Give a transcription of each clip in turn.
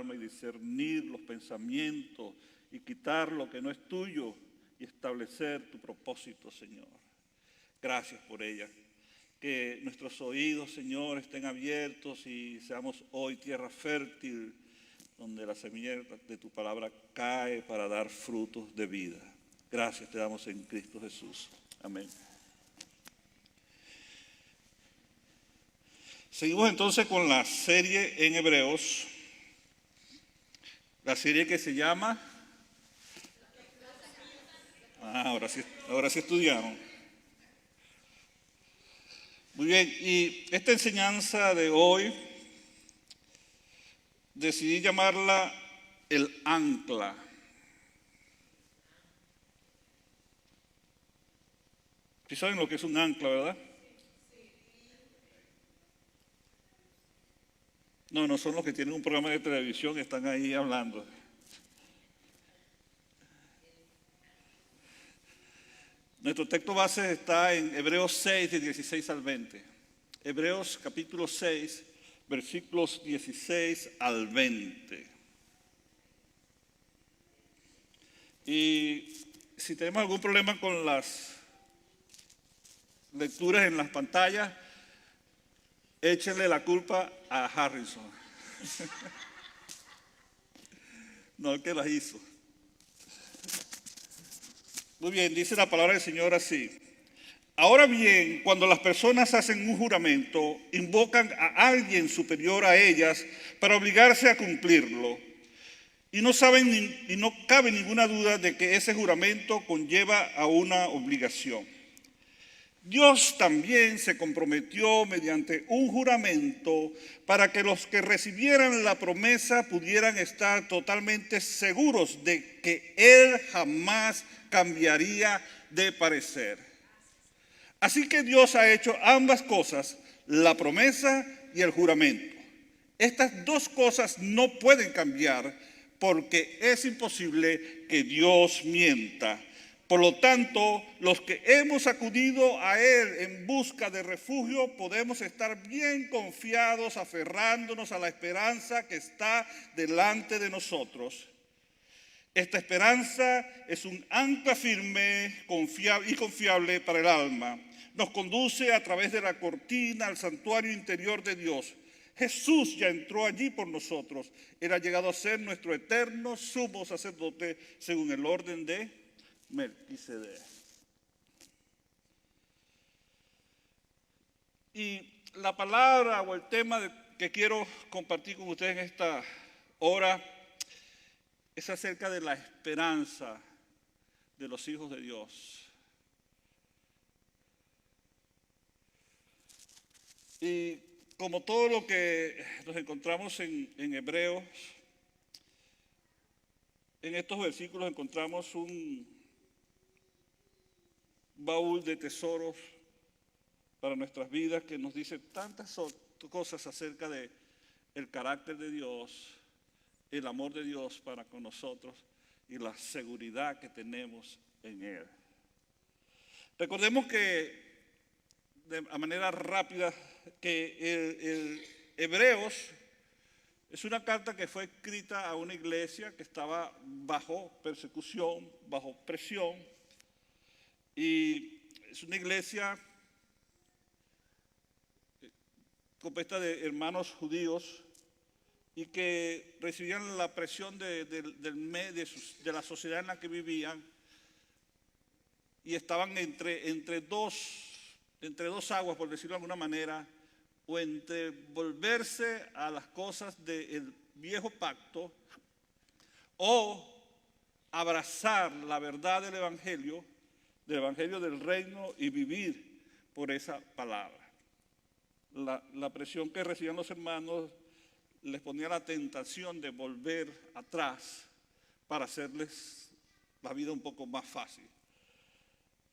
alma y discernir los pensamientos y quitar lo que no es tuyo y establecer tu propósito, Señor. Gracias por ella. Que nuestros oídos, Señor, estén abiertos y seamos hoy tierra fértil donde la semilla de tu palabra cae para dar frutos de vida. Gracias te damos en Cristo Jesús. Amén. Seguimos entonces con la serie en Hebreos, la serie que se llama... ahora sí estudiaron. Muy bien, y esta enseñanza de hoy decidí llamarla el ancla. ¿Sí saben lo que es un ancla, verdad? No son los que tienen un programa de televisión y están ahí hablando. Nuestro texto base está en Hebreos 6, de 16 al 20. Hebreos capítulo 6, versículos 16 al 20. Y si tenemos algún problema con las lecturas en las pantallas, échenle la culpa a Harrison. No el que las hizo. Muy bien, dice la palabra del Señor así. Ahora bien, cuando las personas hacen un juramento, invocan a alguien superior a ellas para obligarse a cumplirlo. Y no cabe ninguna duda de que ese juramento conlleva a una obligación. Dios también se comprometió mediante un juramento para que los que recibieran la promesa pudieran estar totalmente seguros de que Él jamás cambiaría de parecer. Así que Dios ha hecho ambas cosas, la promesa y el juramento. Estas dos cosas no pueden cambiar porque es imposible que Dios mienta. Por lo tanto, los que hemos acudido a Él en busca de refugio podemos estar bien confiados, aferrándonos a la esperanza que está delante de nosotros. Esta esperanza es un ancla firme y confiable para el alma. Nos conduce a través de la cortina al santuario interior de Dios. Jesús ya entró allí por nosotros. Él ha llegado a ser nuestro eterno sumo sacerdote según el orden de Melquisedec. Y la palabra o el tema que quiero compartir con ustedes en esta hora es acerca de la esperanza de los hijos de Dios. Y como todo lo que nos encontramos en Hebreos, en estos versículos encontramos un baúl de tesoros para nuestras vidas que nos dice tantas cosas acerca de el carácter de Dios, el amor de Dios para con nosotros y la seguridad que tenemos en Él. Recordemos que de manera rápida que el Hebreos es una carta que fue escrita a una iglesia que estaba bajo persecución, bajo presión, y es una iglesia compuesta de hermanos judíos y que recibían la presión de la sociedad en la que vivían y estaban entre dos aguas, por decirlo de alguna manera, o entre volverse a las cosas del viejo pacto o abrazar la verdad del evangelio del reino y vivir por esa palabra. La presión que recibían los hermanos les ponía la tentación de volver atrás para hacerles la vida un poco más fácil.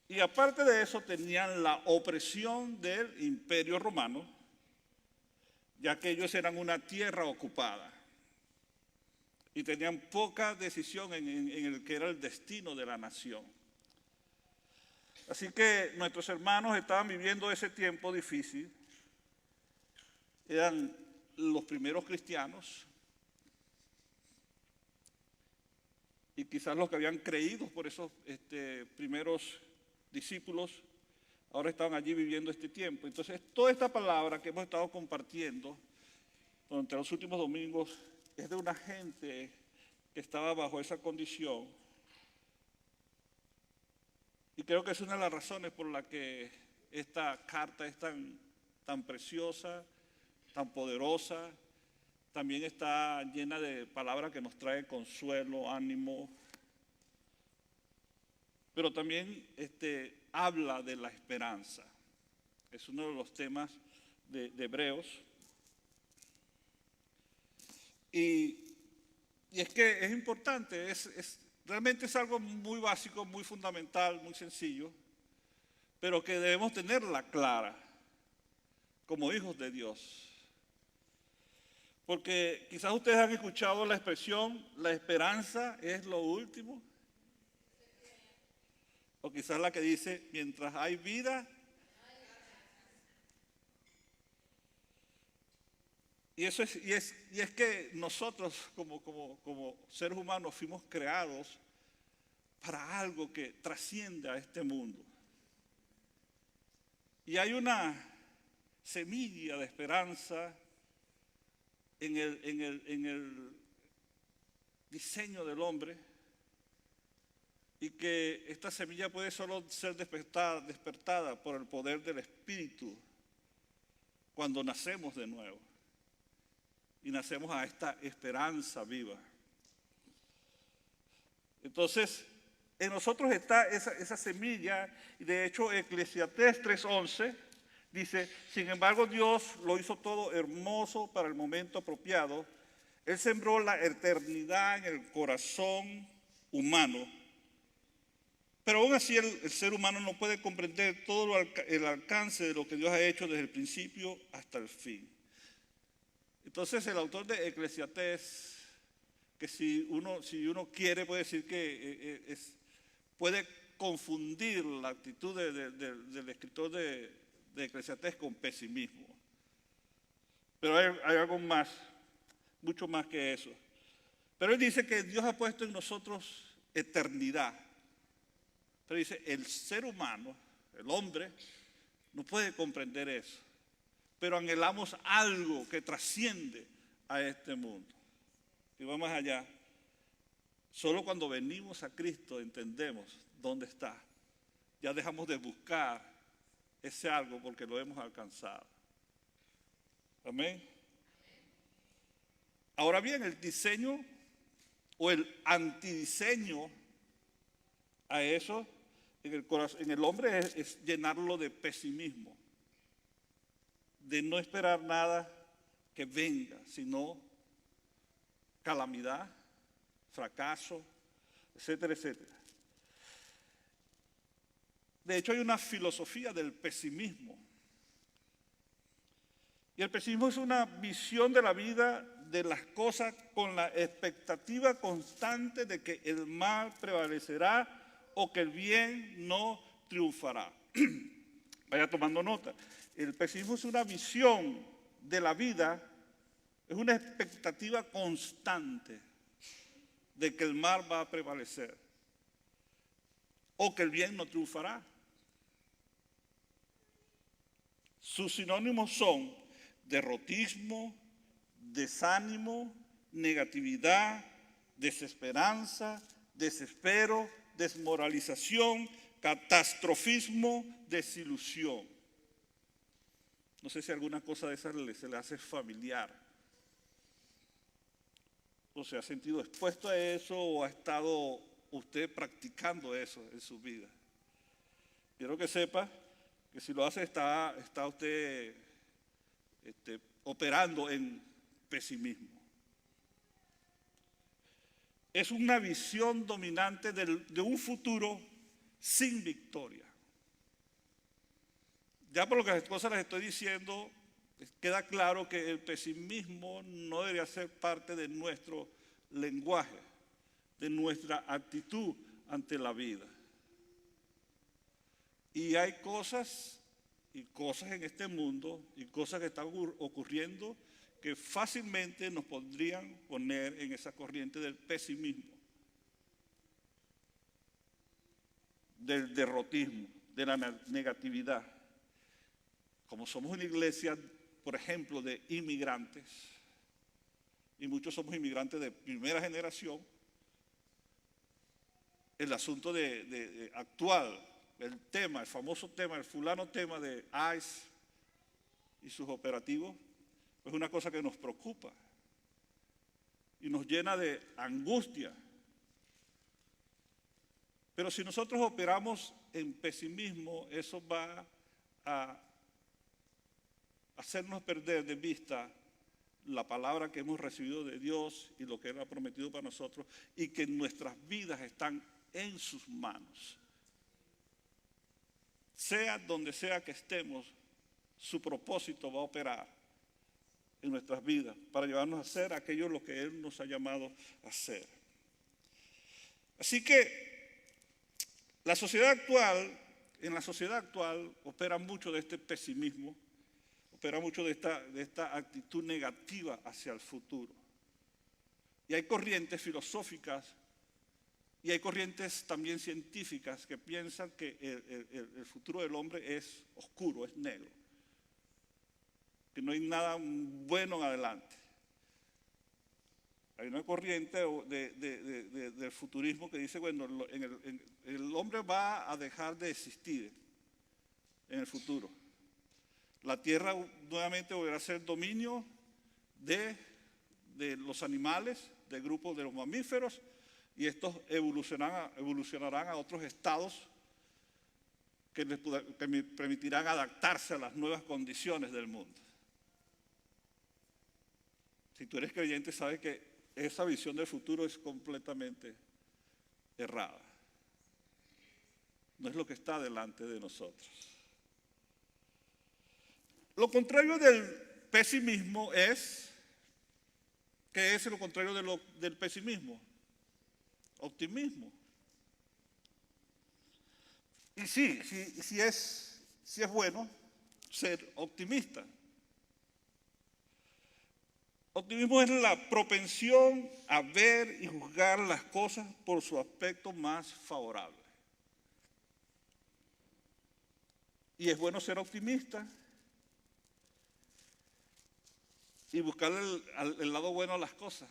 Y aparte de eso tenían la opresión del Imperio Romano, ya que ellos eran una tierra ocupada y tenían poca decisión en el que era el destino de la nación. Así que nuestros hermanos estaban viviendo ese tiempo difícil, eran los primeros cristianos y quizás los que habían creído por esos primeros discípulos, ahora estaban allí viviendo este tiempo. Entonces, toda esta palabra que hemos estado compartiendo durante los últimos domingos es de una gente que estaba bajo esa condición. Y creo que es una de las razones por la que esta carta es tan preciosa, tan poderosa. También está llena de palabras que nos traen consuelo, ánimo. Pero también habla de la esperanza. Es uno de los temas de Hebreos. Y es que es importante, realmente es algo muy básico, muy fundamental, muy sencillo, pero que debemos tenerla clara como hijos de Dios. Porque quizás ustedes han escuchado la expresión, la esperanza es lo último. O quizás la que dice, mientras hay vida. Y es que nosotros como seres humanos fuimos creados para algo que trasciende a este mundo. Y hay una semilla de esperanza en el diseño del hombre, y que esta semilla puede solo ser despertada por el poder del Espíritu cuando nacemos de nuevo y nacemos a esta esperanza viva. Entonces, en nosotros está esa semilla, y de hecho Eclesiastés 3:11 dice, sin embargo Dios lo hizo todo hermoso para el momento apropiado. Él sembró la eternidad en el corazón humano, pero aún así el ser humano no puede comprender todo el alcance de lo que Dios ha hecho desde el principio hasta el fin. Entonces el autor de Eclesiastés, que si uno quiere puede decir que puede confundir la actitud del escritor de Eclesiastés con pesimismo. Pero hay algo más, mucho más que eso. Pero él dice que Dios ha puesto en nosotros eternidad. Pero dice, el ser humano, el hombre, no puede comprender eso. Pero anhelamos algo que trasciende a este mundo. Y va más allá. Solo cuando venimos a Cristo entendemos dónde está. Ya dejamos de buscar ese algo porque lo hemos alcanzado. Amén. Ahora bien, el diseño o el antidiseño a eso en el hombre es llenarlo de pesimismo, de no esperar nada que venga, sino calamidad, fracaso, etcétera, etcétera. De hecho, hay una filosofía del pesimismo. Y el pesimismo es una visión de la vida, de las cosas, con la expectativa constante de que el mal prevalecerá o que el bien no triunfará. Vaya tomando nota. El pesimismo es una visión de la vida, es una expectativa constante de que el mal va a prevalecer o que el bien no triunfará. Sus sinónimos son derrotismo, desánimo, negatividad, desesperanza, desespero, desmoralización, catastrofismo, desilusión. No sé si alguna cosa de esas se le hace familiar. O se ha sentido expuesto a eso o ha estado usted practicando eso en su vida. Quiero que sepa que si lo hace está usted operando en pesimismo. Es una visión dominante de un futuro sin victoria. Ya por lo que las cosas les estoy diciendo, queda claro que el pesimismo no debería ser parte de nuestro lenguaje, de nuestra actitud ante la vida. Y hay cosas en este mundo y cosas que están ocurriendo que fácilmente nos podrían poner en esa corriente del pesimismo. del derrotismo, de la negatividad. Como somos una iglesia, por ejemplo, de inmigrantes, y muchos somos inmigrantes de primera generación, el asunto actual, el famoso tema, el fulano tema de ICE y sus operativos, es una cosa que nos preocupa y nos llena de angustia. Pero si nosotros operamos en pesimismo, eso va a hacernos perder de vista la palabra que hemos recibido de Dios y lo que Él ha prometido para nosotros, y que nuestras vidas están en sus manos. Sea donde sea que estemos, su propósito va a operar en nuestras vidas para llevarnos a hacer aquello lo que Él nos ha llamado a hacer. Así que en la sociedad actual opera mucho de este pesimismo, opera mucho de esta actitud negativa hacia el futuro. Y hay corrientes filosóficas y hay corrientes también científicas que piensan que el futuro del hombre es oscuro, es negro, que no hay nada bueno en adelante. Hay una corriente del futurismo que dice, bueno, el hombre va a dejar de existir en el futuro. La tierra nuevamente volverá a ser dominio de los animales, del grupo de los mamíferos, y estos evolucionarán a otros estados que permitirán adaptarse a las nuevas condiciones del mundo. Si tú eres creyente, sabes que esa visión del futuro es completamente errada. No es lo que está delante de nosotros. Lo contrario del pesimismo es, ¿qué es lo contrario del pesimismo? Optimismo. Y sí es bueno ser optimista. Optimismo es la propensión a ver y juzgar las cosas por su aspecto más favorable. Y es bueno ser optimista y buscar el lado bueno a las cosas.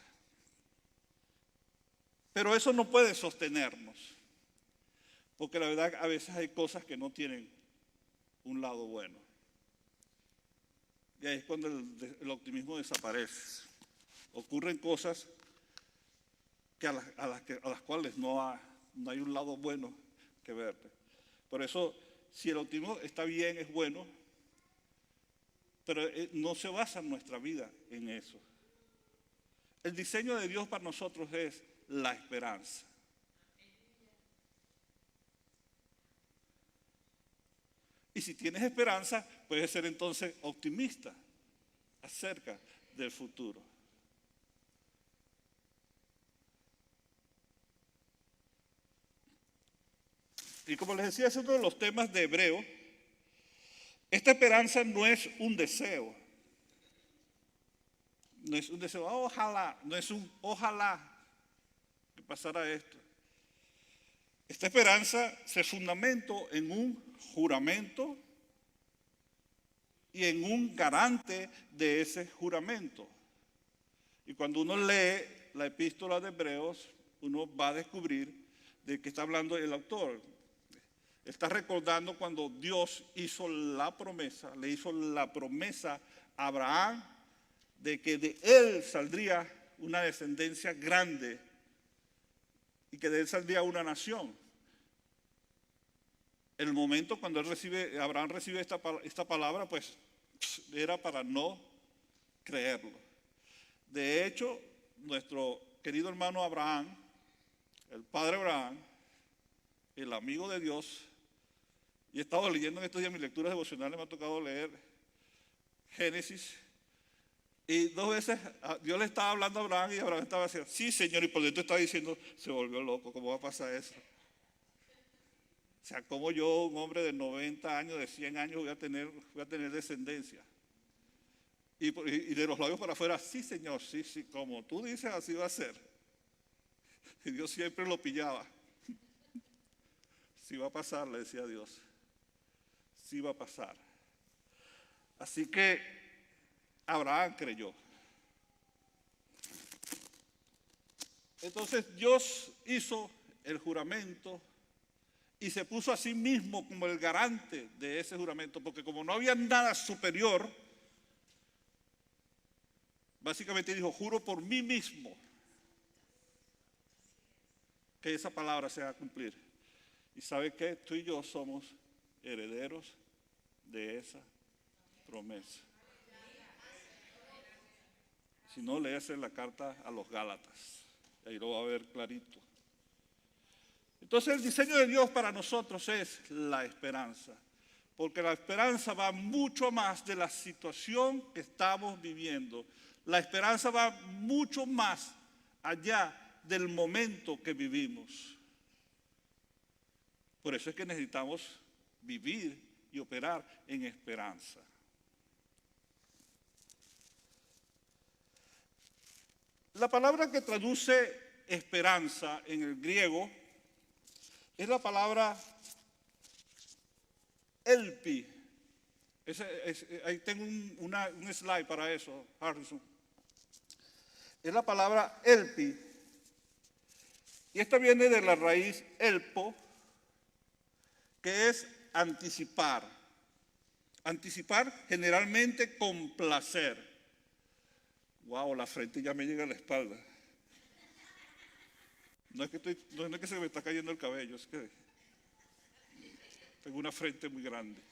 Pero eso no puede sostenernos, porque la verdad a veces hay cosas que no tienen un lado bueno. Y ahí es cuando el optimismo desaparece. Ocurren cosas a las cuales no hay un lado bueno que ver. Por eso, si el optimismo está bien, es bueno, pero no se basa nuestra vida en eso. El diseño de Dios para nosotros es la esperanza. Y si tienes esperanza, puedes ser entonces optimista acerca del futuro. Y como les decía, es uno de los temas de Hebreo. Esta esperanza no es un deseo. No es un deseo, ojalá, no es un ojalá que pasara esto. Esta esperanza se fundamenta en un juramento y en un garante de ese juramento. Y cuando uno lee la epístola de Hebreos, uno va a descubrir de qué está hablando el autor. Está recordando cuando Dios hizo la promesa, le hizo la promesa a Abraham de que de él saldría una descendencia grande y que de él saldría una nación. El momento cuando Abraham recibe esta palabra, pues era para no creerlo. De hecho, nuestro querido hermano Abraham, el padre Abraham, el amigo de Dios, y he estado leyendo en estos días mis lecturas devocionales, me ha tocado leer Génesis, y 2 veces Dios le estaba hablando a Abraham y Abraham estaba diciendo, sí Señor, y por dentro estaba diciendo, se volvió loco, ¿cómo va a pasar eso? O sea, como yo, un hombre de 90 años, de 100 años, voy a tener descendencia. Y de los labios para afuera, sí Señor, sí, como tú dices, así va a ser. Y Dios siempre lo pillaba. sí va a pasar, le decía a Dios, sí va a pasar. Así que Abraham creyó. Entonces Dios hizo el juramento y se puso a sí mismo como el garante de ese juramento, porque como no había nada superior, básicamente dijo, juro por mí mismo que esa palabra se va a cumplir. ¿Y sabe qué? Tú y yo somos herederos de esa promesa. Si no, léase la carta a los Gálatas, ahí lo va a ver clarito. Entonces el diseño de Dios para nosotros es la esperanza, porque la esperanza va mucho más de la situación que estamos viviendo. La esperanza va mucho más allá del momento que vivimos. Por eso es que necesitamos vivir y operar en esperanza. La palabra que traduce esperanza en el griego es la palabra elpi. Ahí tengo un slide para eso, Harrison. Es la palabra elpi. Y esta viene de la raíz elpo, que es anticipar. Anticipar generalmente con placer. Wow, la frente ya me llega a la espalda. No es que se me está cayendo el cabello, es que tengo una frente muy grande.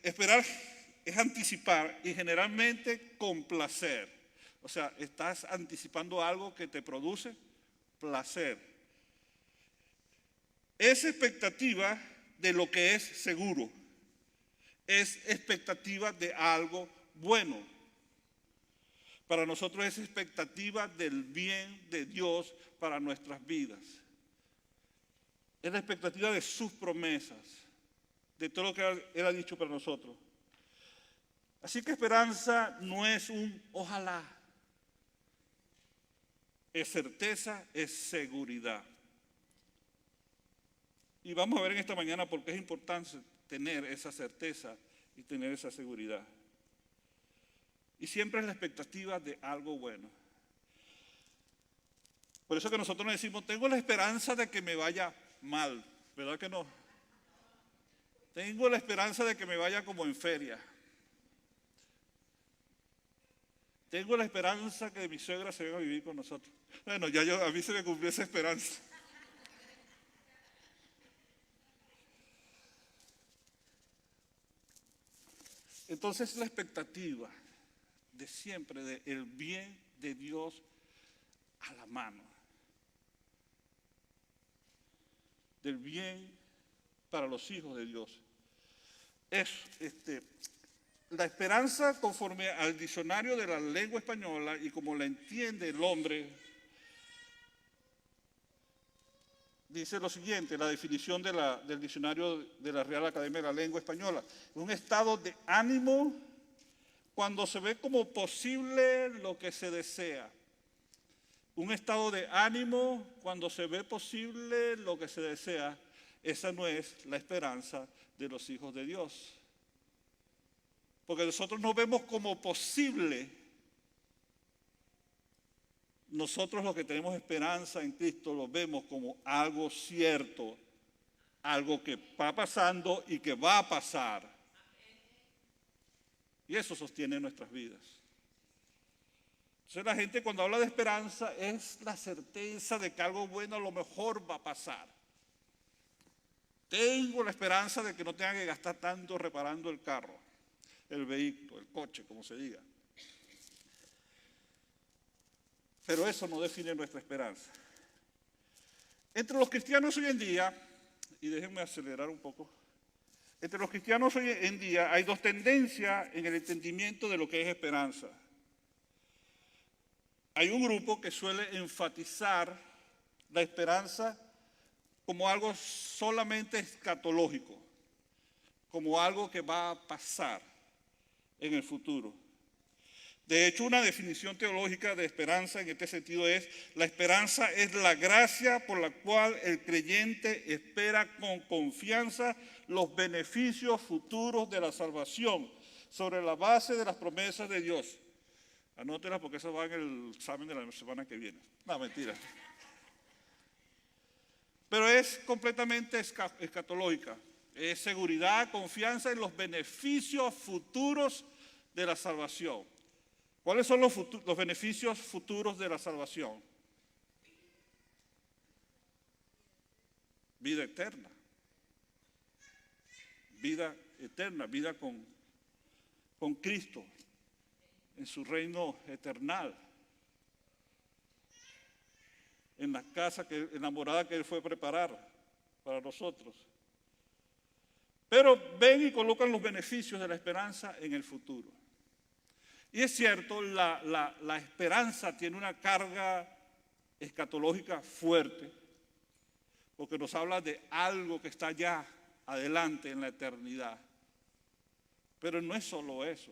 Esperar es anticipar y generalmente con placer. O sea, estás anticipando algo que te produce placer. Es expectativa de lo que es seguro. Es expectativa de algo bueno. Para nosotros es expectativa del bien de Dios para nuestras vidas. Es la expectativa de sus promesas, de todo lo que Él ha dicho para nosotros. Así que esperanza no es un ojalá. Es certeza, es seguridad. Y vamos a ver en esta mañana por qué es importante tener esa certeza y tener esa seguridad. Y siempre es la expectativa de algo bueno. Por eso que nosotros nos decimos, tengo la esperanza de que me vaya mal, ¿verdad que no? Tengo la esperanza de que me vaya como en feria. Tengo la esperanza que mi suegra se venga a vivir con nosotros. Bueno, a mí se me cumplió esa esperanza. Entonces la expectativa de siempre del bien de Dios a la mano. Del bien para los hijos de Dios. Es la esperanza conforme al diccionario de la lengua española y como la entiende el hombre, dice lo siguiente, la definición del diccionario de la Real Academia de la Lengua Española. Un estado de ánimo cuando se ve como posible lo que se desea. Un estado de ánimo cuando se ve posible lo que se desea. Esa no es la esperanza de los hijos de Dios. Porque nosotros no vemos como posible. Nosotros los que tenemos esperanza en Cristo lo vemos como algo cierto, algo que va pasando y que va a pasar. Y eso sostiene nuestras vidas. Entonces la gente cuando habla de esperanza es la certeza de que algo bueno a lo mejor va a pasar. Tengo la esperanza de que no tenga que gastar tanto reparando el carro, el vehículo, el coche, como se diga. Pero eso no define nuestra esperanza. Entre los cristianos hoy en día, y déjenme acelerar un poco, entre los cristianos hoy en día hay dos tendencias en el entendimiento de lo que es esperanza. Hay un grupo que suele enfatizar la esperanza como algo solamente escatológico, como algo que va a pasar en el futuro. De hecho, una definición teológica de esperanza en este sentido es: la esperanza es la gracia por la cual el creyente espera con confianza los beneficios futuros de la salvación sobre la base de las promesas de Dios. Anótela porque eso va en el examen de la semana que viene. No, mentira. Pero es completamente escatológica. Es seguridad, confianza en los beneficios futuros de la salvación. ¿Cuáles son los beneficios futuros de la salvación? Vida eterna. Vida eterna, vida con Cristo en su reino eternal, en la casa, en la morada que Él fue a preparar para nosotros. Pero ven y colocan los beneficios de la esperanza en el futuro. Y es cierto, la esperanza tiene una carga escatológica fuerte, porque nos habla de algo que está allá adelante en la eternidad. Pero no es solo eso.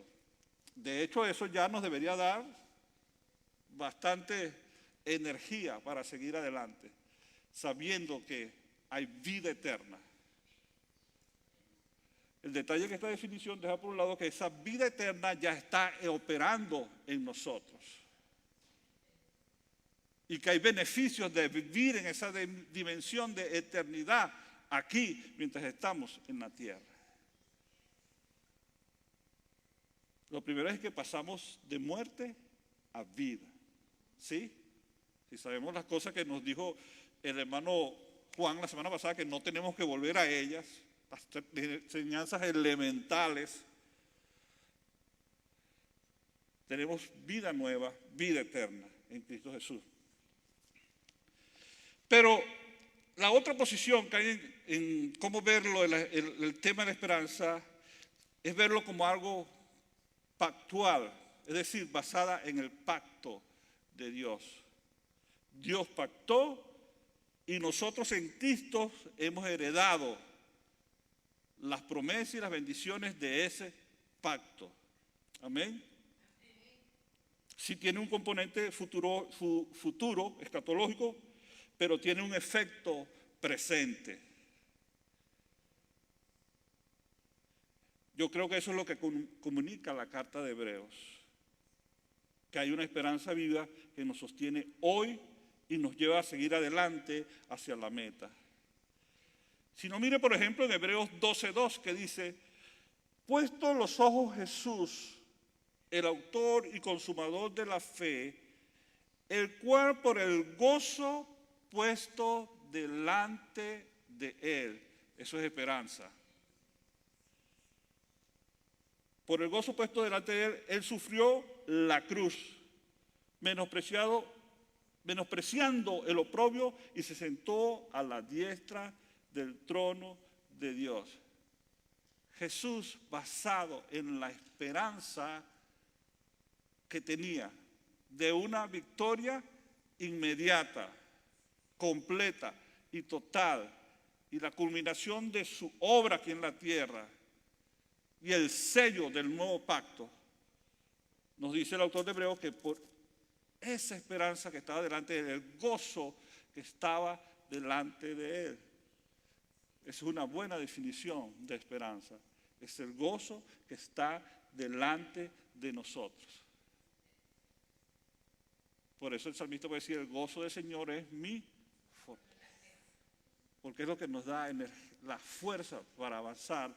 De hecho, eso ya nos debería dar bastante energía para seguir adelante, sabiendo que hay vida eterna. El detalle que esta definición deja por un lado que esa vida eterna ya está operando en nosotros. Y que hay beneficios de vivir en esa dimensión de eternidad aquí mientras estamos en la tierra. Lo primero es que pasamos de muerte a vida. ¿Sí? Si sabemos las cosas que nos dijo el hermano Juan la semana pasada, que no tenemos que volver a ellas, las enseñanzas elementales, tenemos vida nueva, vida eterna en Cristo Jesús. Pero la otra posición que hay en cómo verlo, el tema de la esperanza, es verlo como algo pactual, es decir, basada en el pacto de Dios. Dios pactó y nosotros en Cristo hemos heredado las promesas y las bendiciones de ese pacto. Amén. Sí tiene un componente futuro, escatológico, pero tiene un efecto presente. Yo creo que eso es lo que comunica la carta de Hebreos, que hay una esperanza viva que nos sostiene hoy y nos lleva a seguir adelante hacia la meta. Si no, mire por ejemplo en Hebreos 12:2 que dice: puesto los ojos Jesús, el autor y consumador de la fe, el cual por el gozo puesto delante de él, eso es esperanza. Por el gozo puesto delante de él, él sufrió la cruz, menospreciando el oprobio, y se sentó a la diestra del trono de Dios. Jesús, basado en la esperanza que tenía de una victoria inmediata, completa y total, y la culminación de su obra aquí en la tierra, y el sello del nuevo pacto, nos dice el autor de Hebreos que por esa esperanza que estaba delante de él, el gozo que estaba delante de él. Es una buena definición de esperanza. Es el gozo que está delante de nosotros. Por eso el salmista puede decir: el gozo del Señor es mi fortaleza. Porque es lo que nos da la fuerza para avanzar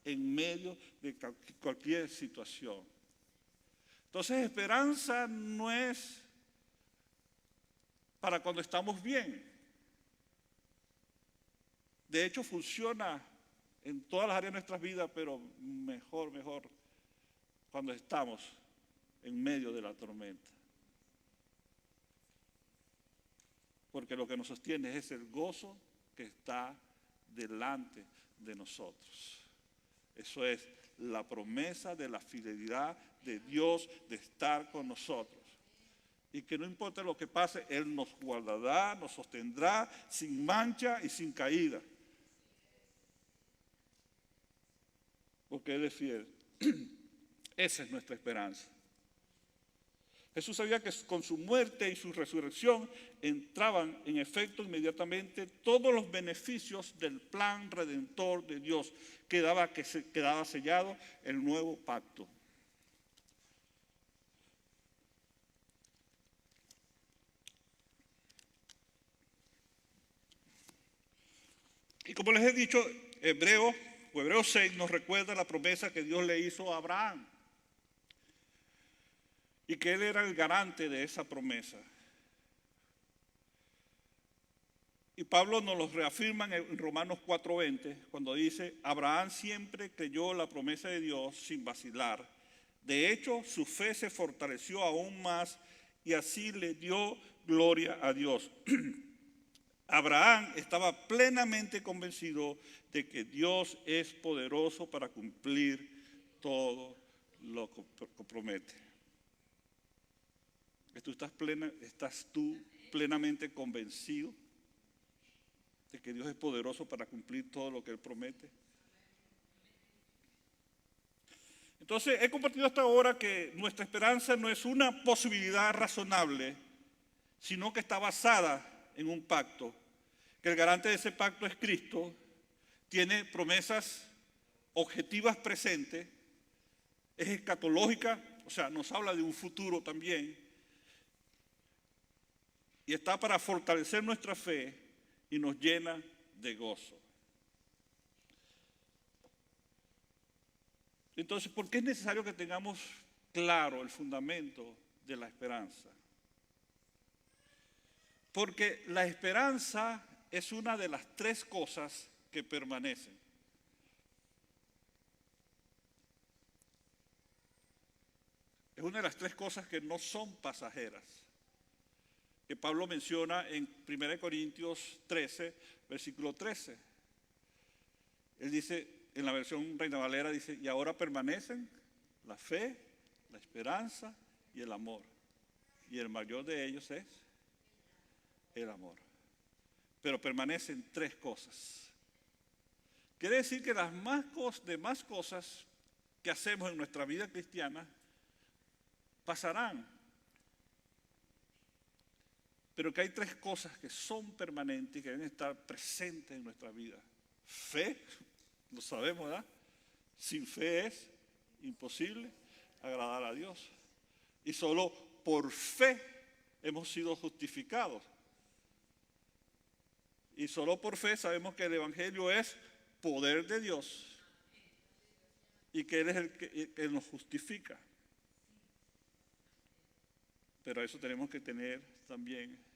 en medio de cualquier situación. Entonces, esperanza no es para cuando estamos bien. De hecho, funciona en todas las áreas de nuestras vidas, pero mejor cuando estamos en medio de la tormenta. Porque lo que nos sostiene es el gozo que está delante de nosotros. Eso es la promesa de la fidelidad de Dios de estar con nosotros. Y que no importa lo que pase, Él nos guardará, nos sostendrá sin mancha y sin caída. Porque Él es fiel. Esa es nuestra esperanza. Jesús sabía que con su muerte y su resurrección entraban en efecto inmediatamente todos los beneficios del plan redentor de Dios que quedaba sellado el nuevo pacto. Y como les he dicho, Hebreos 6 nos recuerda la promesa que Dios le hizo a Abraham. Y que él era el garante de esa promesa. Y Pablo nos lo reafirma en Romanos 4:20, cuando dice, Abraham siempre creyó la promesa de Dios sin vacilar. De hecho, su fe se fortaleció aún más y así le dio gloria a Dios. Abraham estaba plenamente convencido de que Dios es poderoso para cumplir todo lo que promete. ¿Estás tú plenamente convencido de que Dios es poderoso para cumplir todo lo que Él promete? Entonces, he compartido hasta ahora que nuestra esperanza no es una posibilidad razonable, sino que está basada en un pacto, que el garante de ese pacto es Cristo, tiene promesas objetivas presentes, es escatológica, o sea, nos habla de un futuro también, y está para fortalecer nuestra fe y nos llena de gozo. Entonces, ¿por qué es necesario que tengamos claro el fundamento de la esperanza? Porque la esperanza es una de las tres cosas que permanecen. Es una de las tres cosas que no son pasajeras, que Pablo menciona en 1 Corintios 13, versículo 13. Él dice, en la versión Reina Valera, dice, y ahora permanecen la fe, la esperanza y el amor. Y el mayor de ellos es el amor. Pero permanecen tres cosas. Quiere decir que las demás cosas que hacemos en nuestra vida cristiana pasarán. Pero que hay tres cosas que son permanentes y que deben estar presentes en nuestra vida. Fe, lo sabemos, ¿verdad? Sin fe es imposible agradar a Dios. Y solo por fe hemos sido justificados. Y solo por fe sabemos que el Evangelio es poder de Dios y que Él es el que nos justifica. Pero a eso tenemos que tener también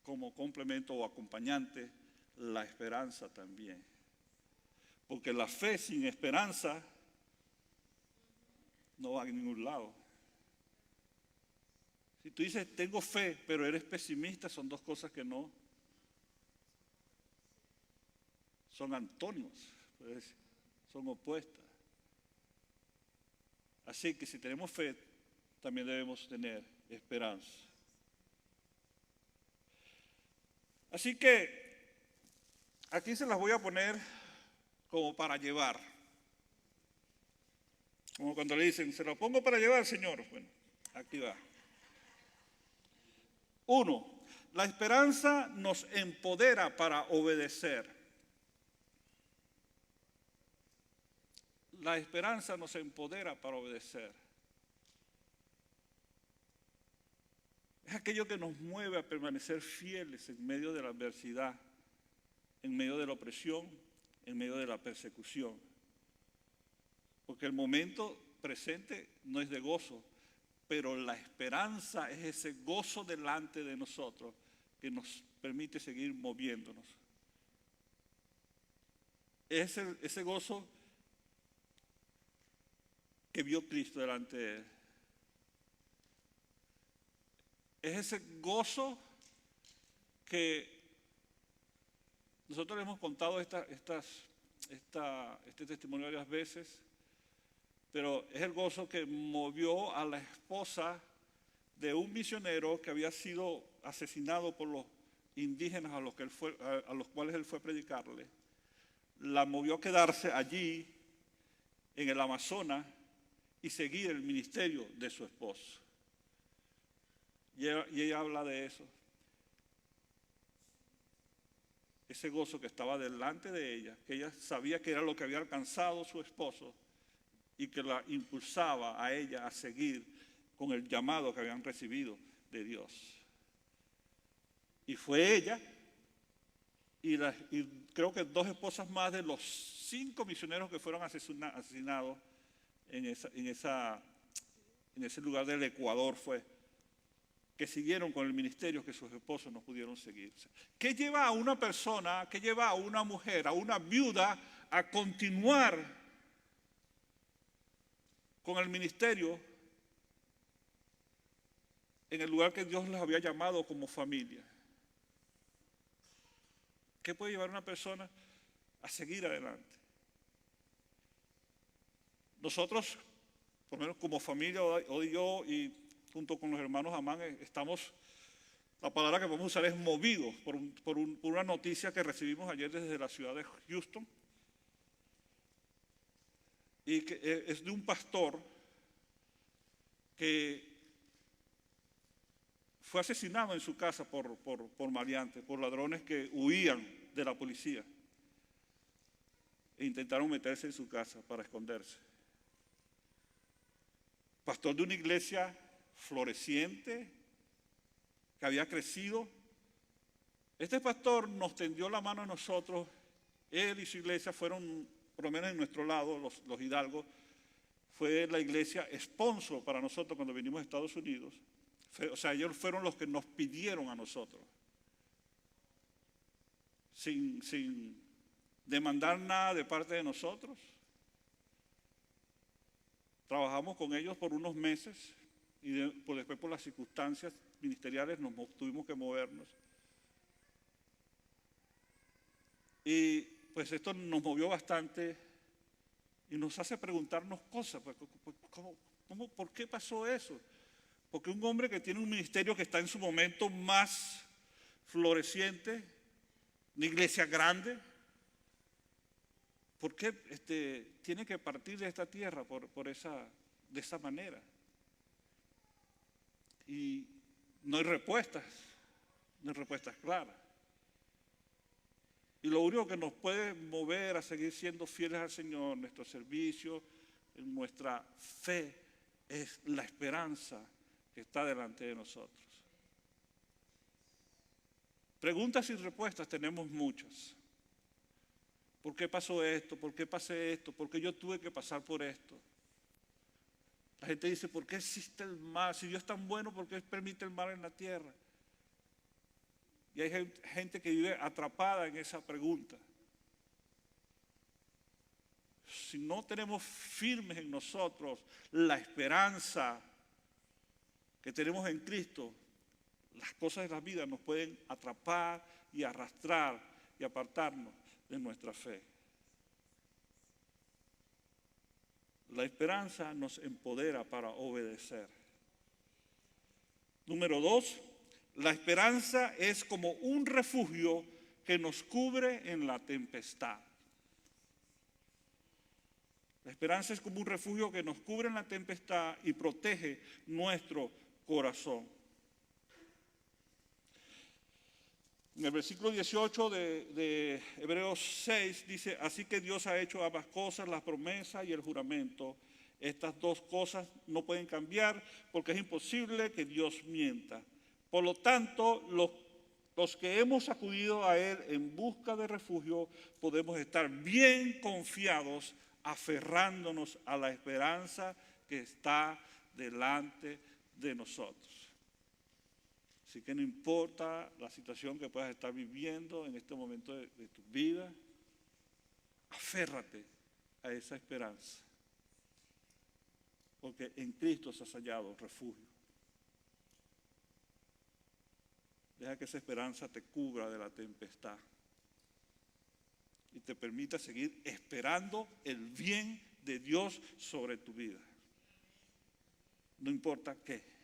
como complemento o acompañante la esperanza también. Porque la fe sin esperanza no va a ningún lado. Si tú dices, tengo fe, pero eres pesimista, son dos cosas que no son antónimos, son opuestas. Así que si tenemos fe, también debemos tener esperanza. Así que aquí se las voy a poner como para llevar. Como cuando le dicen, se lo pongo para llevar, Señor. Bueno, aquí va. 1. La esperanza nos empodera para obedecer. La esperanza nos empodera para obedecer. Es aquello que nos mueve a permanecer fieles en medio de la adversidad, en medio de la opresión, en medio de la persecución. Porque el momento presente no es de gozo, pero la esperanza es ese gozo delante de nosotros que nos permite seguir moviéndonos. Es ese gozo que vio Cristo delante de él. Es ese gozo que nosotros le hemos contado este testimonio varias veces, pero es el gozo que movió a la esposa de un misionero que había sido asesinado por los indígenas a los cuales él fue a predicarle. La movió a quedarse allí en el Amazonas y seguir el ministerio de su esposo. Y ella habla de eso. Ese gozo que estaba delante de ella, que ella sabía que era lo que había alcanzado su esposo y que la impulsaba a ella a seguir con el llamado que habían recibido de Dios. Y fue ella y creo que 2 esposas más de los 5 misioneros que fueron asesinados en ese lugar del Ecuador que siguieron con el ministerio que sus esposos no pudieron seguir. ¿Qué lleva a una persona, qué lleva a una mujer, a una viuda a continuar con el ministerio en el lugar que Dios les había llamado como familia? ¿Qué puede llevar a una persona a seguir adelante? Nosotros, por lo menos como familia, hoy yo y junto con los hermanos Amán, estamos, la palabra que podemos usar es movidos por una noticia que recibimos ayer desde la ciudad de Houston, y que es de un pastor que fue asesinado en su casa por maleantes, por ladrones que huían de la policía e intentaron meterse en su casa para esconderse. Pastor de una iglesia floreciente, que había crecido. Este pastor nos tendió la mano a nosotros. Él y su iglesia fueron, por lo menos en nuestro lado, los Hidalgos, fue la iglesia sponsor para nosotros cuando vinimos a Estados Unidos. O sea, ellos fueron los que nos pidieron a nosotros, sin demandar nada de parte de nosotros. Trabajamos con ellos por unos meses y después por las circunstancias ministeriales tuvimos que movernos. Y pues esto nos movió bastante y nos hace preguntarnos cosas. ¿Por qué pasó eso? Porque un hombre que tiene un ministerio que está en su momento más floreciente, una iglesia grande, ¿por qué tiene que partir de esta tierra de esa manera? Y no hay respuestas claras. Y lo único que nos puede mover a seguir siendo fieles al Señor, nuestro servicio, nuestra fe, es la esperanza que está delante de nosotros. Preguntas y respuestas tenemos muchas. ¿Por qué pasó esto? ¿Por qué pasé esto? ¿Por qué yo tuve que pasar por esto? La gente dice, ¿por qué existe el mal? Si Dios es tan bueno, ¿por qué permite el mal en la tierra? Y hay gente que vive atrapada en esa pregunta. Si no tenemos firmes en nosotros la esperanza que tenemos en Cristo, las cosas de la vida nos pueden atrapar y arrastrar y apartarnos de nuestra fe. La esperanza nos empodera para obedecer. Número 2, la esperanza es como un refugio que nos cubre en la tempestad. La esperanza es como un refugio que nos cubre en la tempestad y protege nuestro corazón. En el versículo 18 de Hebreos 6 dice, así que Dios ha hecho ambas cosas, la promesa y el juramento. Estas 2 cosas no pueden cambiar porque es imposible que Dios mienta. Por lo tanto, los que hemos acudido a Él en busca de refugio, podemos estar bien confiados, aferrándonos a la esperanza que está delante de nosotros. Así que no importa la situación que puedas estar viviendo en este momento de tu vida, aférrate a esa esperanza, porque en Cristo se has hallado refugio. Deja que esa esperanza te cubra de la tempestad y te permita seguir esperando el bien de Dios sobre tu vida. No importa qué.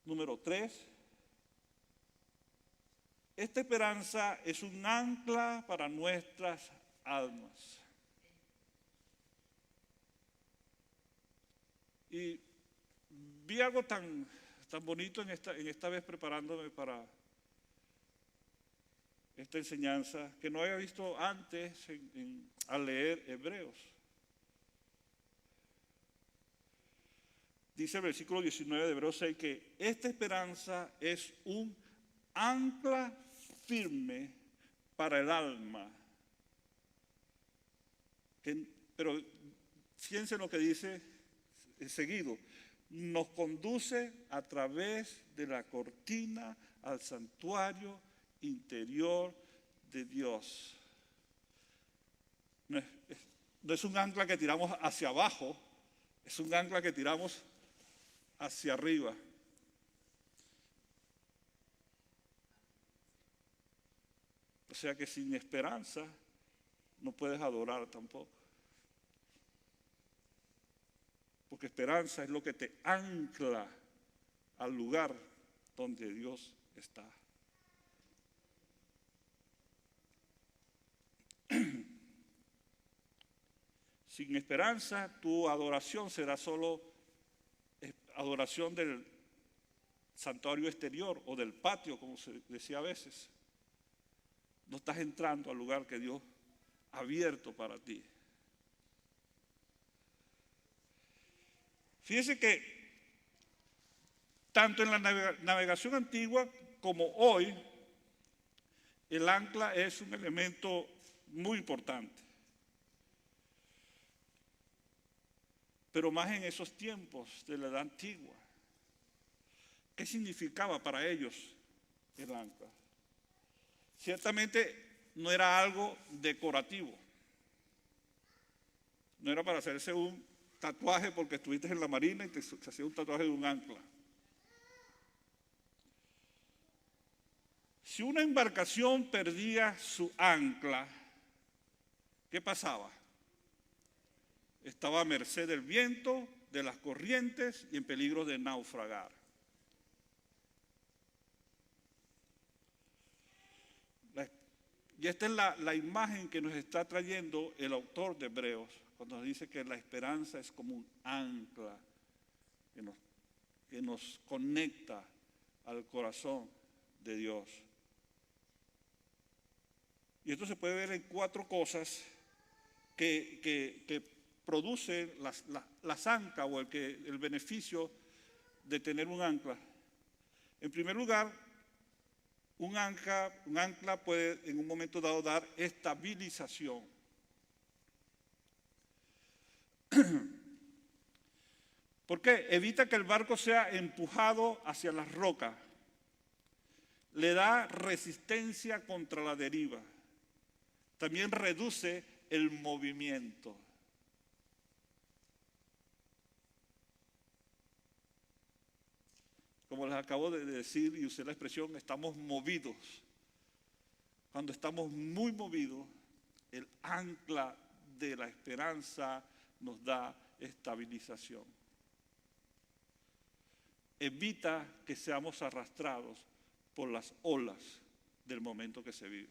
Número 3, esta esperanza es un ancla para nuestras almas. Y vi algo tan bonito en esta vez preparándome para esta enseñanza que no había visto antes al leer Hebreos. Dice el versículo 19 de Hebreos 6 que esta esperanza es un ancla firme para el alma. Pero fíjense lo que dice seguido. Nos conduce a través de la cortina al santuario interior de Dios. No es un ancla que tiramos hacia abajo, es un ancla que tiramos hacia arriba. O sea que sin esperanza no puedes adorar tampoco. Porque esperanza es lo que te ancla al lugar donde Dios está. Sin esperanza, tu adoración será solo adoración del santuario exterior o del patio, como se decía a veces. No estás entrando al lugar que Dios ha abierto para ti. Fíjense que tanto en la navegación antigua como hoy, el ancla es un elemento muy importante. Pero más en esos tiempos de la edad antigua. ¿Qué significaba para ellos el ancla? Ciertamente no era algo decorativo. No era para hacerse un tatuaje porque estuviste en la marina y se hacía un tatuaje de un ancla. Si una embarcación perdía su ancla, ¿qué pasaba? Estaba a merced del viento, de las corrientes y en peligro de naufragar. Y esta es la imagen que nos está trayendo el autor de Hebreos, cuando nos dice que la esperanza es como un ancla que nos conecta al corazón de Dios. Y esto se puede ver en 4 cosas que producen las anclas o el beneficio de tener un ancla. En primer lugar, un ancla puede en un momento dado dar estabilización. ¿Por qué? Evita que el barco sea empujado hacia las rocas. Le da resistencia contra la deriva. También reduce el movimiento. Como les acabo de decir y usé la expresión, estamos movidos. Cuando estamos muy movidos, el ancla de la esperanza nos da estabilización. Evita que seamos arrastrados por las olas del momento que se vive.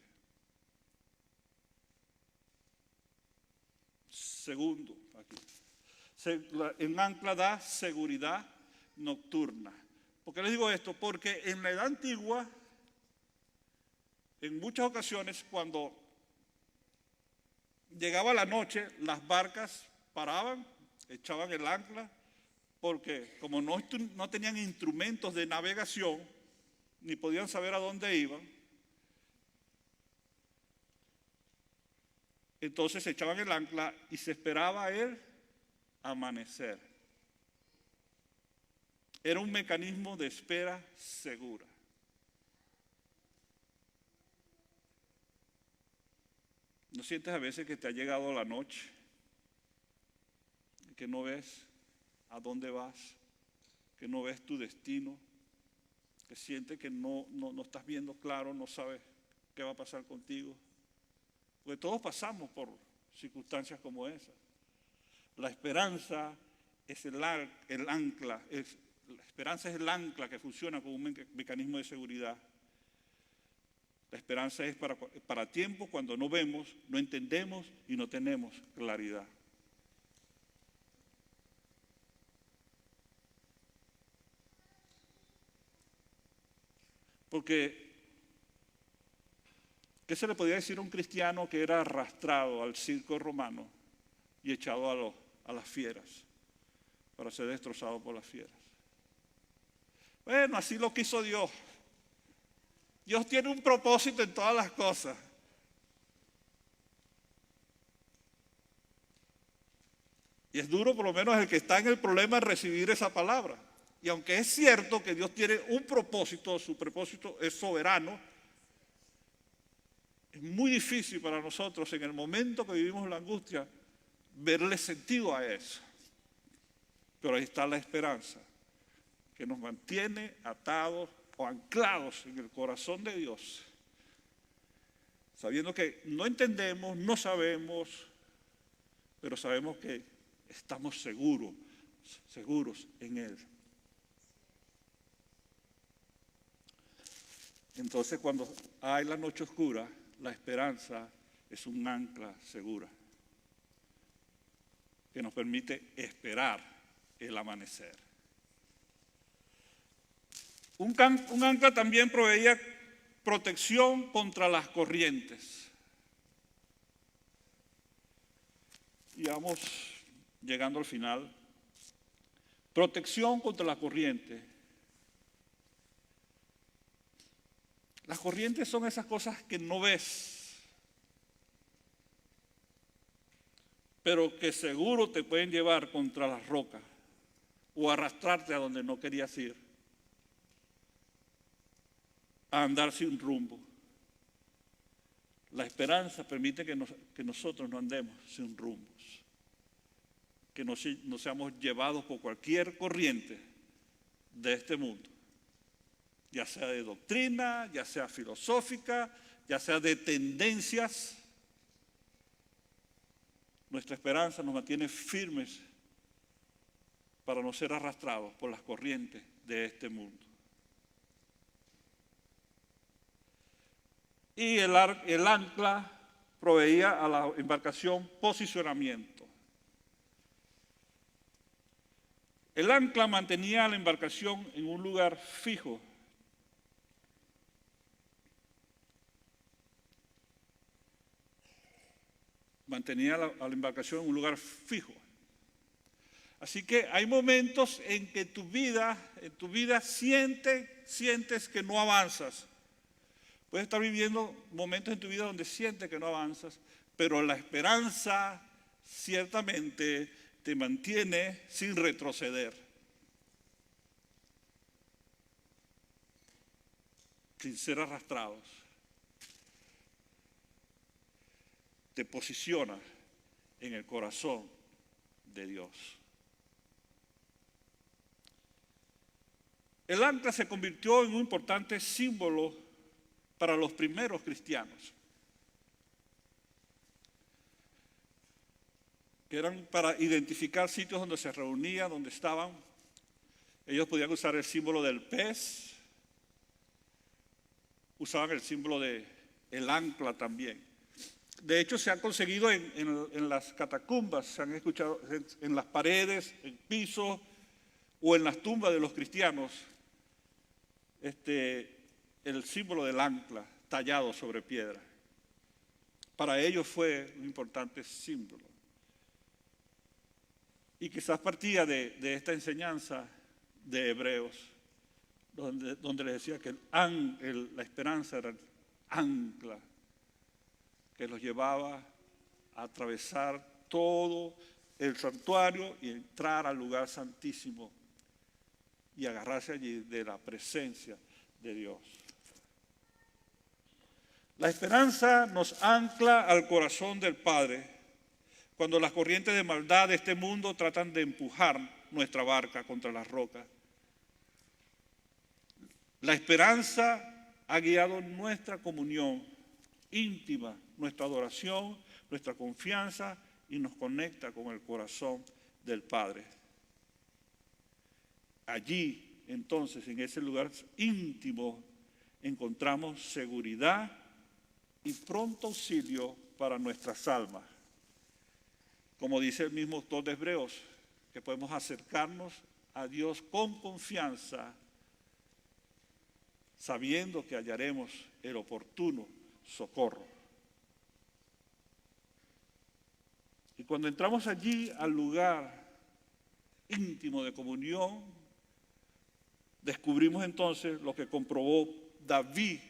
Segundo, el ancla da seguridad nocturna. ¿Por qué les digo esto? Porque en la edad antigua, en muchas ocasiones, cuando llegaba la noche, las barcas paraban, echaban el ancla, porque como no tenían instrumentos de navegación, ni podían saber a dónde iban, entonces echaban el ancla y se esperaba el amanecer. Era un mecanismo de espera segura. ¿No sientes a veces que te ha llegado la noche y que no ves a dónde vas, que no ves tu destino, que sientes que no estás viendo claro, no sabes qué va a pasar contigo? Porque todos pasamos por circunstancias como esas. La esperanza es el ancla, la esperanza es el ancla que funciona como un mecanismo de seguridad. La esperanza es para tiempos cuando no vemos, no entendemos y no tenemos claridad. Porque, ¿qué se le podía decir a un cristiano que era arrastrado al circo romano y echado a las fieras para ser destrozado por las fieras? Bueno, así lo quiso Dios. Dios tiene un propósito en todas las cosas. Y es duro por lo menos el que está en el problema recibir esa palabra. Y aunque es cierto que Dios tiene un propósito, su propósito es soberano, es muy difícil para nosotros en el momento que vivimos la angustia verle sentido a eso. Pero ahí está la esperanza, que nos mantiene atados o anclados en el corazón de Dios, sabiendo que no entendemos, no sabemos, pero sabemos que estamos seguros en Él. Entonces, cuando hay la noche oscura, la esperanza es un ancla segura que nos permite esperar el amanecer. Un ancla también proveía protección contra las corrientes. Y vamos llegando al final. Protección contra la corriente. Las corrientes son esas cosas que no ves, pero que seguro te pueden llevar contra las rocas o arrastrarte a donde no querías ir, a andar sin rumbo. La esperanza permite que nosotros no andemos sin rumbos, que no seamos llevados por cualquier corriente de este mundo, ya sea de doctrina, ya sea filosófica, ya sea de tendencias. Nuestra esperanza nos mantiene firmes para no ser arrastrados por las corrientes de este mundo. Y el ancla proveía a la embarcación posicionamiento. El ancla mantenía a la embarcación en un lugar fijo. Mantenía a la embarcación en un lugar fijo. Así que hay momentos en que en tu vida sientes que no avanzas. Puedes estar viviendo momentos en tu vida donde sientes que no avanzas, pero la esperanza ciertamente te mantiene sin retroceder, sin ser arrastrados. Te posiciona en el corazón de Dios. El ancla se convirtió en un importante símbolo para los primeros cristianos, que eran para identificar sitios donde se reunían, donde estaban. Ellos podían usar el símbolo del pez, usaban el símbolo del ancla también. De hecho, se han conseguido en las catacumbas, se han escuchado en las paredes, en pisos o en las tumbas de los cristianos, el símbolo del ancla tallado sobre piedra. Para ellos fue un importante símbolo. Y quizás partía de esta enseñanza de Hebreos, donde les decía que la esperanza era el ancla que los llevaba a atravesar todo el santuario y entrar al lugar santísimo y agarrarse allí de la presencia de Dios. La esperanza nos ancla al corazón del Padre cuando las corrientes de maldad de este mundo tratan de empujar nuestra barca contra las rocas. La esperanza ha guiado nuestra comunión íntima, nuestra adoración, nuestra confianza y nos conecta con el corazón del Padre. Allí, entonces, en ese lugar íntimo, encontramos seguridad y pronto auxilio para nuestras almas. Como dice el mismo autor de Hebreos, que podemos acercarnos a Dios con confianza sabiendo que hallaremos el oportuno socorro. Y cuando entramos allí al lugar íntimo de comunión, descubrimos entonces lo que comprobó David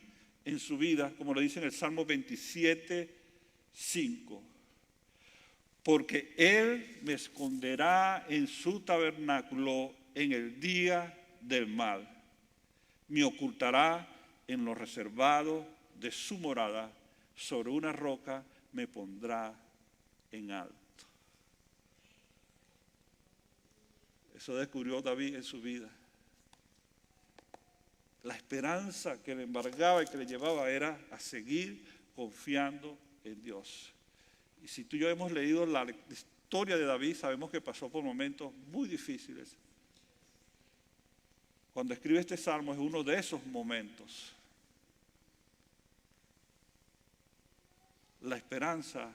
en su vida, como lo dice en el Salmo 27:5. Porque Él me esconderá en su tabernáculo en el día del mal. Me ocultará en lo reservado de su morada. Sobre una roca me pondrá en alto. Eso descubrió David en su vida. La esperanza que le embargaba y que le llevaba era a seguir confiando en Dios. Y si tú y yo hemos leído la historia de David, sabemos que pasó por momentos muy difíciles. Cuando escribe este salmo es uno de esos momentos. La esperanza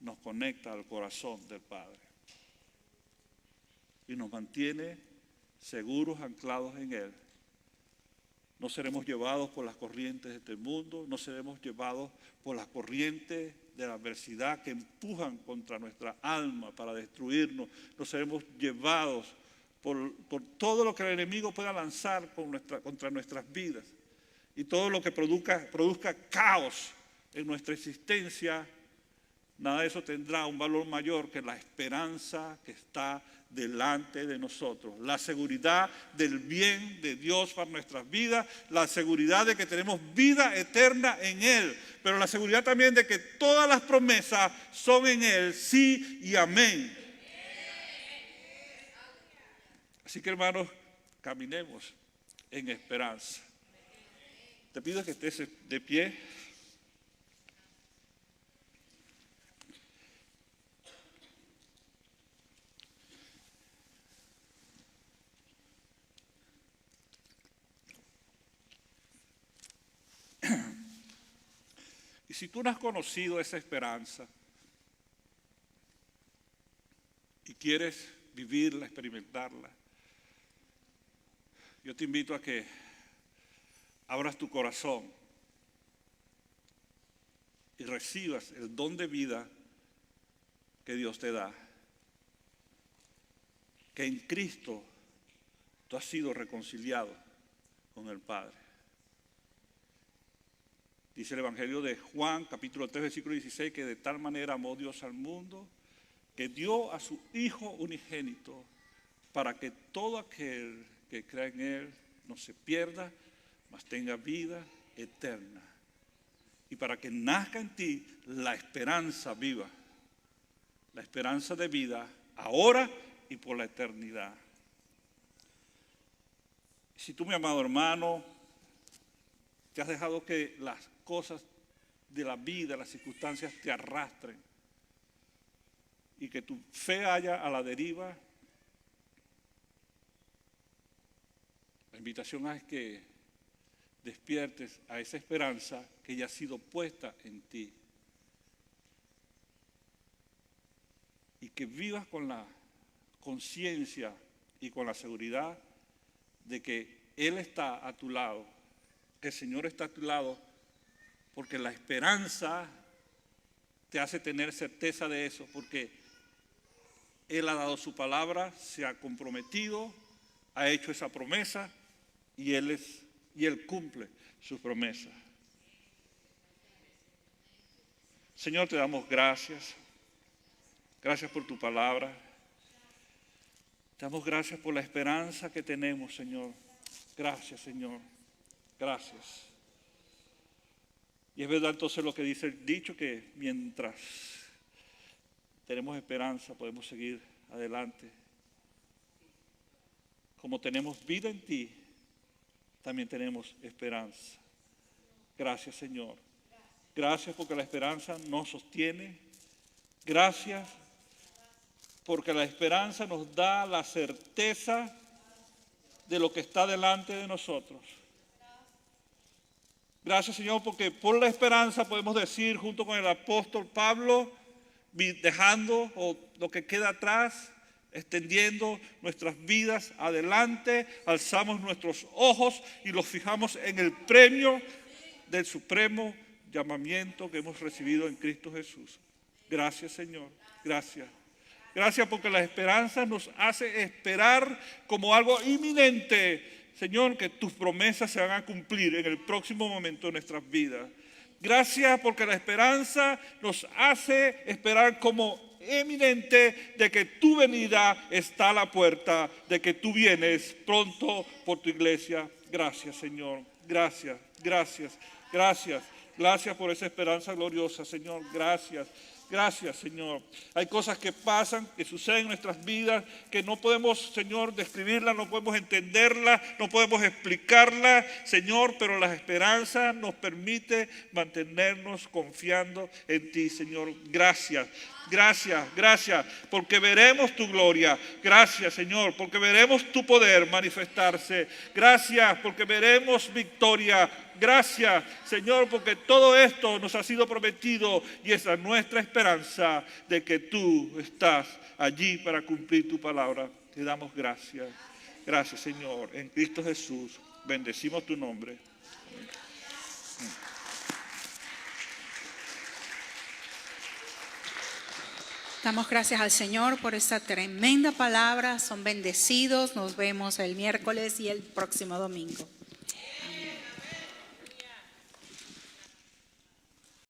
nos conecta al corazón del Padre y nos mantiene seguros, anclados en Él. No seremos llevados por las corrientes de este mundo, no seremos llevados por las corrientes de la adversidad que empujan contra nuestra alma para destruirnos. No seremos llevados por todo lo que el enemigo pueda lanzar contra nuestras vidas. Y todo lo que produzca caos en nuestra existencia, nada de eso tendrá un valor mayor que la esperanza que está delante de nosotros, la seguridad del bien de Dios para nuestras vidas, la seguridad de que tenemos vida eterna en Él, pero la seguridad también de que todas las promesas son en Él, sí y amén. Así que, hermanos, caminemos en esperanza. Te pido que estés de pie. Y si tú no has conocido esa esperanza y quieres vivirla, experimentarla, yo te invito a que abras tu corazón y recibas el don de vida que Dios te da. Que en Cristo tú has sido reconciliado con el Padre. Dice el Evangelio de Juan, capítulo 3, versículo 16, que de tal manera amó Dios al mundo, que dio a su Hijo unigénito, para que todo aquel que crea en Él no se pierda, mas tenga vida eterna. Y para que nazca en ti la esperanza viva, la esperanza de vida ahora y por la eternidad. Si tú, mi amado hermano, te has dejado que las cosas de la vida, las circunstancias te arrastren y que tu fe haya a la deriva, la invitación es que despiertes a esa esperanza que ya ha sido puesta en ti y que vivas con la conciencia y con la seguridad de que Él está a tu lado, que el Señor está a tu lado, porque la esperanza te hace tener certeza de eso, porque Él ha dado su palabra, se ha comprometido, ha hecho esa promesa y Él cumple sus promesas. Señor, te damos gracias. Gracias por tu palabra. Te damos gracias por la esperanza que tenemos, Señor. Gracias, Señor. Gracias. Y es verdad entonces lo que dice el dicho, que mientras tenemos esperanza podemos seguir adelante. Como tenemos vida en ti, también tenemos esperanza. Gracias, Señor. Gracias porque la esperanza nos sostiene. Gracias porque la esperanza nos da la certeza de lo que está delante de nosotros. Gracias, Señor, porque por la esperanza podemos decir junto con el apóstol Pablo, dejando lo que queda atrás extendiendo nuestras vidas adelante, alzamos nuestros ojos y los fijamos en el premio del supremo llamamiento que hemos recibido en Cristo Jesús. Gracias, Señor. Gracias. Gracias porque la esperanza nos hace esperar como algo inminente, Señor, que tus promesas se van a cumplir en el próximo momento de nuestras vidas. Gracias porque la esperanza nos hace esperar como eminente de que tu venida está a la puerta, de que tú vienes pronto por tu iglesia. Gracias, Señor. Gracias, gracias, gracias. Gracias por esa esperanza gloriosa, Señor. Gracias. Gracias, Señor. Hay cosas que pasan, que suceden en nuestras vidas, que no podemos, Señor, describirlas, no podemos entenderlas, no podemos explicarlas, Señor, pero la esperanza nos permite mantenernos confiando en ti, Señor. Gracias. Gracias, gracias, porque veremos tu gloria. Gracias, Señor, porque veremos tu poder manifestarse. Gracias, porque veremos victoria. Gracias, Señor, porque todo esto nos ha sido prometido y esa es nuestra esperanza de que tú estás allí para cumplir tu palabra. Te damos gracias. Gracias, Señor. En Cristo Jesús, bendecimos tu nombre. Damos gracias al Señor por esta tremenda palabra. Son bendecidos. Nos vemos el miércoles y el próximo domingo.